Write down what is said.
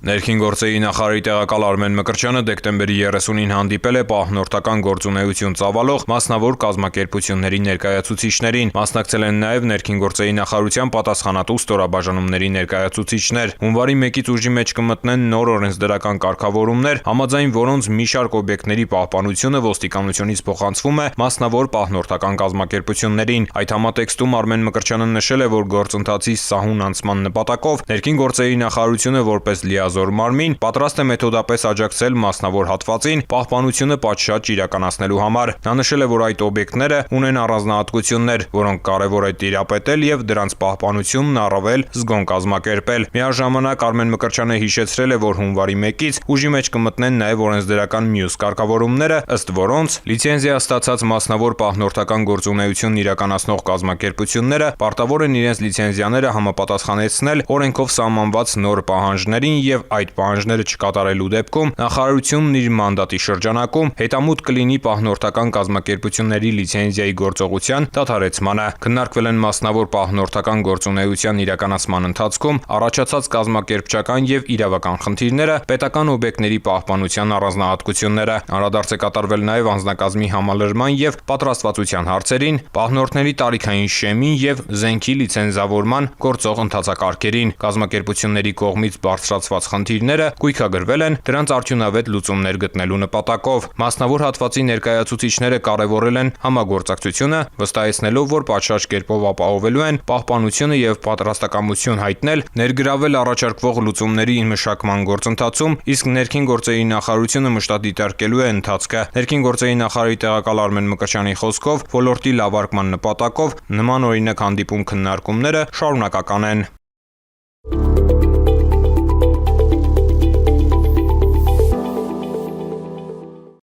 Ներքին գործերի նախարարի տեղակալ Արմեն Մկրտչյանը դեկտեմբերի 30-ին հանդիպել է պահնորդական գործունեություն ծավալող մասնավոր կազմակերպությունների ներկայացուցիչներին, մասնակցել են նաև ներքին գործերի նախարարության պատասխանատու ստորաբաժանումների ներկայացուցիչներ։ Հունվարի 1-ից ուժի մեջ կմտնեն նոր օրենսդրական կարգավորումներ, համաձայն որոնց մի շարք օբյեկտների պահպանությունը ոստիկանությունից փոխանցվում է մասնավոր պահնորդական կազմակերպություններին։ Այդ համատեքստում Արմեն Մկրտչյանը նշել է, որ գործընթացի սահուն անցման նպատակով ներքին գործերի նախարարությունը որպես լիազոր մարմին պատրաստ է մեթոդապես աջակցել մասնավոր հատվածին պահպանությունը պատշաճ իրականացնելու համար։ Նա նշել է, որ այդ օբյեկտները ունեն առանձնահատկություններ, որոնք կարևոր է տիրապետել եւ դրանց պահպանությունն առավել զգոն կազմակերպել։ Միաժամանակ Արմեն Մկրտչյանը հիշեցրել է, որ հունվարի 1-ից ուժի մեջ կմտնեն նաև օրենսդրական մյուս կարգավորումները, ըստ որոնց լիցենզիա ստացած մասնավոր պահնորդական գործունեություն իրականացնող կազմակերպությունները պարտավոր են իրենց լիցենզիաները համապատասխանեցնել օրենքով սահմանված նոր պահանջներին եւ այդ պահանջները չկատարելու դեպքում նախարարությունն իր մանդատի շրջանակում հետամուտ կլինի պահնորդական կազմակերպությունների լիցենզիայի գործողության դադարեցմանը։ Քննարկվել են մասնավոր պահնորդական գործունեության իրականացման ընթացքում առաջացած կազմակերպչական եւ իրավական խնդիրները, պետական օբյեկտների պահպանության առանձնահատկությունները։ Անդրադարձ է կատարվել նաեւ անձնակազմի համալրման եւ պատրաստվածության հարցերին, պահնորդների տարիքային շեմին եւ զենքի լիցենզավորման գործող ընթացակարգերին։ Կազմակերպությունների կողմից բարձրացված խնդիրները գույքագրվել են դրանց արդյունավետ լուծումներ գտնելու նպատակով։ Մասնավոր հատվածի ներկայացուցիչները կարևորել են համագործակցությունը, վստահեցնելով, որ պատշաճ կերպով ապահովելու են պահպանությունը եւ պատրաստակամություն հայտնել ներգրավել առաջարկվող լուծումների մշակման գործընթացում, իսկ ներքին գործերի նախարարությունը մշտադիտարկելու է ընթացքը։ Ներքին գործերի նախարարի տեղակալ Արմեն Մկրտչյանի խոսքով ոլորտի լավարկման նպատակով նման օրինակ հանդիպում քննարկումները շարունակական են։